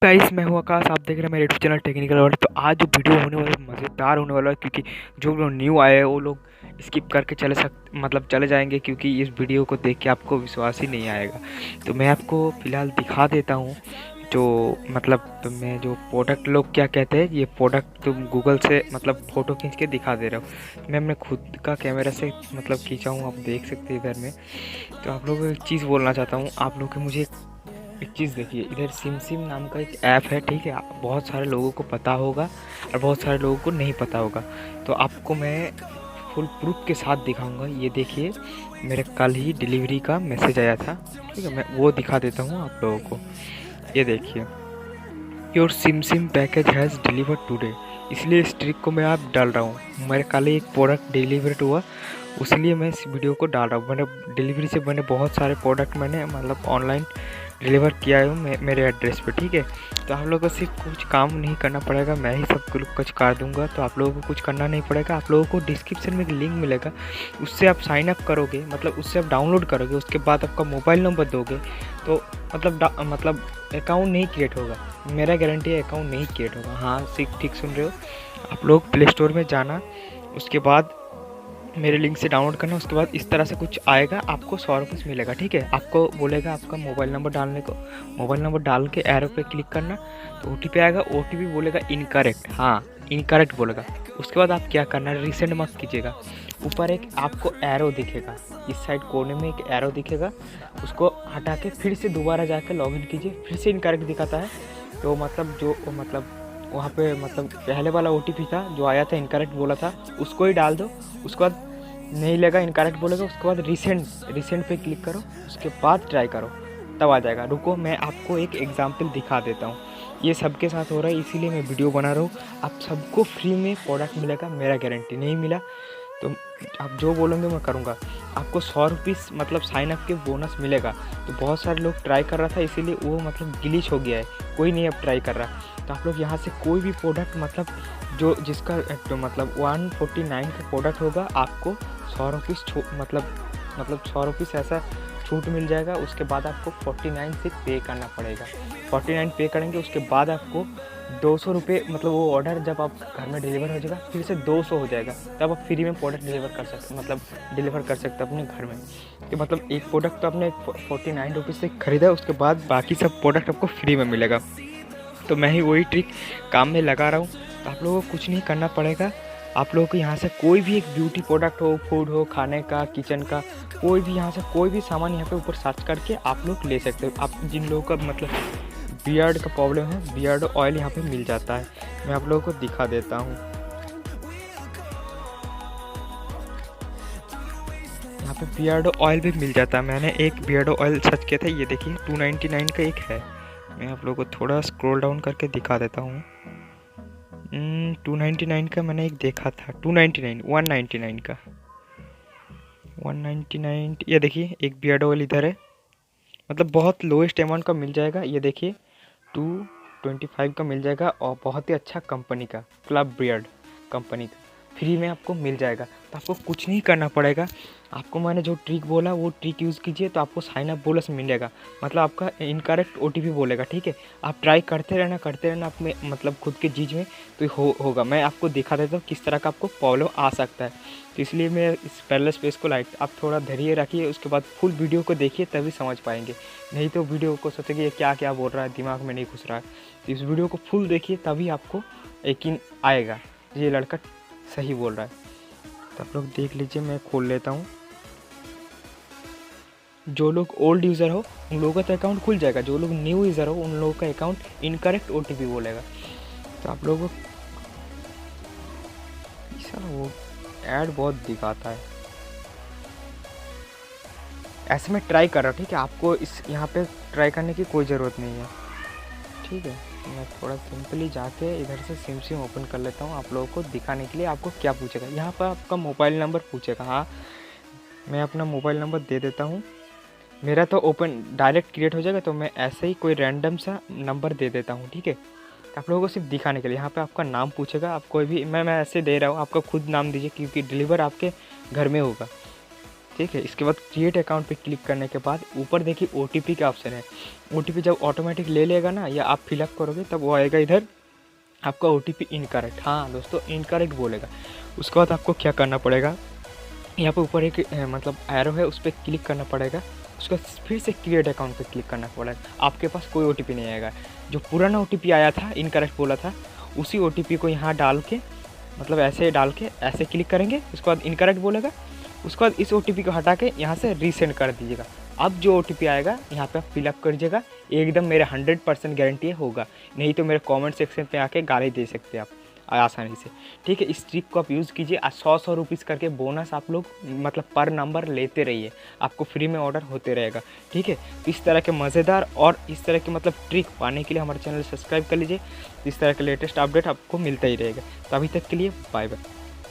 Guys मैं हूँ आकाश। आप देख रहे हैं मेरे यूट्यूब चैनल टेक्निकल वर्ल्ड। तो आज जो वीडियो होने वाला है मज़ेदार होने वाला है, क्योंकि जो लोग न्यू आए हैं वो लोग स्किप करके चले जाएंगे, क्योंकि इस वीडियो को देख के आपको विश्वास ही नहीं आएगा। तो मैं आपको फ़िलहाल दिखा देता हूँ जो तो मैं जो प्रोडक्ट लोग क्या कहते हैं, ये प्रोडक्ट तुम गूगल से फ़ोटो खींच के दिखा दे रहा हूँ। मैं अपने खुद का कैमरा से खींचा हूँ, आप देख सकते हैं इधर में। तो आप लोगों को एक चीज़ बोलना चाहता हूँ, आप लोग की मुझे एक चीज़ देखिए, इधर सिमसिम नाम का एक ऐप है, ठीक है। बहुत सारे लोगों को पता होगा और बहुत सारे लोगों को नहीं पता होगा। तो आपको मैं फुल प्रूफ के साथ दिखाऊंगा। ये देखिए, मेरे कल ही डिलीवरी का मैसेज आया था, ठीक है। मैं वो दिखा देता हूँ आप लोगों को। ये देखिए, your Simsim package has delivered today. इसलिए इस ट्रिक को मैं आप डाल रहा हूँ। मेरे कल ही एक प्रोडक्ट डिलीवर्ड हुआ, उसलिए मैं इस वीडियो को डाल रहा हूँ। मैंने डिलीवरी से बहुत सारे प्रोडक्ट मैंने ऑनलाइन डिलीवर किया है मेरे एड्रेस पे, ठीक है। तो आप लोगों को सिर्फ कुछ काम नहीं करना पड़ेगा, मैं ही सब कुछ कर दूंगा। तो आप लोगों को कुछ करना नहीं पड़ेगा। आप लोगों को डिस्क्रिप्शन में एक लिंक मिलेगा, उससे आप साइन अप करोगे, उससे आप डाउनलोड करोगे। उसके बाद आपका मोबाइल नंबर दोगे तो अकाउंट नहीं क्रिएट होगा। मेरा गारंटी है अकाउंट नहीं क्रिएट होगा। हाँ, ठीक सुन रहे हो। आप लोग प्ले स्टोर में जाना, उसके बाद मेरे लिंक से डाउनलोड करना। उसके बाद इस तरह से कुछ आएगा, आपको 100 रुपीज़ मिलेगा, ठीक है। आपको बोलेगा आपका मोबाइल नंबर डालने को, मोबाइल नंबर डाल के एरो पे क्लिक करना, तो OTP आएगा। OTP बोलेगा इनकरेक्ट, हाँ इनकरेक्ट बोलेगा। उसके बाद आप क्या करना है, रीसेंड मत कीजिएगा। ऊपर एक आपको एरो दिखेगा, इस साइड कोने में एक एरो दिखेगा, उसको हटा के फिर से दोबारा जाकर लॉगिन कीजिए। फिर से इनकरेक्ट दिखाता है तो वहाँ पे पहले वाला OTP था जो आया था, इनकरेक्ट बोला था, उसको ही डाल दो। उसके बाद नहीं लगा, इनकरेक्ट बोलेगा, उसके बाद रिसेंट पे क्लिक करो, उसके बाद ट्राई करो, तब आ जाएगा। रुको, मैं आपको एक एग्जांपल दिखा देता हूँ। ये सबके साथ हो रहा है, इसीलिए मैं वीडियो बना रहा हूँ। आप सबको फ्री में प्रोडक्ट मिलेगा, मेरा गारंटी। नहीं मिला तो आप जो बोलोगे मैं करूँगा। आपको 100 रुपीज़ साइन अप के बोनस मिलेगा। तो बहुत सारे लोग ट्राई कर रहा था, इसीलिए वो ग्लिच हो गया है, कोई नहीं अब ट्राई कर रहा। तो आप लोग यहाँ से कोई भी प्रोडक्ट जो जिसका 149 का प्रोडक्ट होगा, आपको 100 रुपीज़ 100 रुपीज़ ऐसा छूट मिल जाएगा। उसके बाद आपको 49 से पे करना पड़ेगा। 49 पे करेंगे, उसके बाद आपको 200 रुपये वो ऑर्डर जब आप घर में डिलीवर हो जाएगा, फिर से 200 हो जाएगा। तब आप फ्री में प्रोडक्ट डिलीवर कर सकते अपने घर में। कि एक प्रोडक्ट तो आपने 49 रुपीज़ से ख़रीदा, उसके बाद बाकी सब प्रोडक्ट आपको फ्री में मिलेगा। तो मैं ही वही ट्रिक काम में लगा रहा हूँ। तो आप लोगों को कुछ नहीं करना पड़ेगा। आप लोगों को यहाँ से कोई भी एक ब्यूटी प्रोडक्ट हो, फूड हो, खाने का, किचन का, कोई भी यहाँ से कोई भी सामान यहाँ पे ऊपर सर्च करके आप लोग ले सकते हो। आप जिन लोगों का बियर्ड का प्रॉब्लम है, बियर्ड ऑयल यहाँ पे मिल जाता है। मैं आप लोगों को दिखा देता हूँ। यहाँ पे बियर्ड ऑयल भी मिल जाता है। मैंने एक बियर्ड ऑयल सर्च किया था, ये देखिए 299 का एक है। मैं आप लोगों को थोड़ा स्क्रॉल डाउन करके दिखा देता हूँ। 299 का मैंने एक देखा था, 199 का 199। ये देखिए एक बियर्ड ऑयल इधर है, बहुत लोएस्ट अमाउंट का मिल जाएगा। ये देखिए 225 का मिल जाएगा, और बहुत ही अच्छा कंपनी का, क्लब बियर्ड कंपनी का फ्री में आपको मिल जाएगा। तो आपको कुछ नहीं करना पड़ेगा। आपको मैंने जो ट्रिक बोला वो ट्रिक यूज़ कीजिए, तो आपको साइन अप बोनस मिलेगा। आपका इनकरेक्ट OTP बोलेगा, ठीक है। आप ट्राई करते रहना अपने खुद के चीज़ में, तो होगा। मैं आपको दिखा देता हूँ किस तरह का आपको प्रॉब्लम आ सकता है। तो इसलिए मैं इस पैरेलल स्पेस को लाइक आप थोड़ा धैर्य रखिए, उसके बाद फुल वीडियो को देखिए, तभी समझ पाएंगे। नहीं तो वीडियो को सोचेंगे ये क्या क्या बोल रहा है, दिमाग में नहीं घुस रहा है। तो इस वीडियो को फुल देखिए, तभी आपको यकीन आएगा ये लड़का सही बोल रहा है। तो आप लोग देख लीजिए, मैं खोल लेता हूँ। जो लोग ओल्ड यूज़र हो उन लोगों का तो अकाउंट खुल जाएगा, जो लोग न्यू यूज़र हो उन लोगों का अकाउंट इनकरेक्ट OTP बोलेगा। तो आप लोगों को वो ऐड बहुत दिखाता है, ऐसे में ट्राई कर रहा हूँ, ठीक है। आपको इस यहाँ पे ट्राई करने की कोई ज़रूरत नहीं है, ठीक है। तो मैं थोड़ा सिंपली जाके इधर से सिम ओपन कर लेता हूँ आप लोगों को दिखाने के लिए। आपको क्या पूछेगा यहाँ पर, आपका मोबाइल नंबर पूछेगा। हाँ, मैं अपना मोबाइल नंबर दे देता हूँ। मेरा तो ओपन डायरेक्ट क्रिएट हो जाएगा, तो मैं ऐसे ही कोई रैंडम सा नंबर दे देता हूँ, ठीक है। आप लोगों को सिर्फ दिखाने के लिए। यहाँ पे आपका नाम पूछेगा, आप कोई भी, मैं ऐसे दे रहा हूँ, आपका खुद नाम दीजिए, क्योंकि डिलीवर आपके घर में होगा। ठीक है। इसके बाद क्रिएट अकाउंट पे क्लिक करने के बाद ऊपर देखिए OTP का ऑप्शन है। OTP जब ऑटोमेटिक ले लेगा ना या आप फिलअप करोगे तब वो आएगा इधर आपका OTP इनकरेक्ट। हाँ दोस्तों, इनकरेक्ट बोलेगा। उसके बाद आपको क्या करना पड़ेगा, यहाँ पे ऊपर एक मतलब एरो है, उस पर क्लिक करना पड़ेगा। उसके बाद फिर से क्रिएट अकाउंट पे क्लिक करना पड़ेगा। आपके पास कोई OTP नहीं आएगा, जो पुराना OTP आया था इनकरेक्ट बोला था उसी OTP को यहाँ डाल के मतलब ऐसे डाल के ऐसे क्लिक करेंगे। उसके बाद इनकरेक्ट बोलेगा, उसके बाद इस OTP को हटा के यहाँ से रीसेंड कर दीजिएगा। अब जो OTP आएगा यहाँ पे आप फिलअप कर दीजिएगा। एकदम मेरे 100% गारंटी होगा, नहीं तो मेरे कमेंट सेक्शन पे आके गाली दे सकते हैं आप आसानी से। ठीक है, इस ट्रिक को आप यूज़ कीजिए। 100 रुपीज़ करके बोनस आप लोग मतलब पर नंबर लेते रहिए, आपको फ्री में ऑर्डर होते रहेगा। ठीक है, तो इस तरह के मज़ेदार और इस तरह के मतलब ट्रिक पाने के लिए हमारे चैनल सब्सक्राइब कर लीजिए। इस तरह के लेटेस्ट अपडेट आपको मिलता ही रहेगा। तो अभी तक के लिए बाय बाय।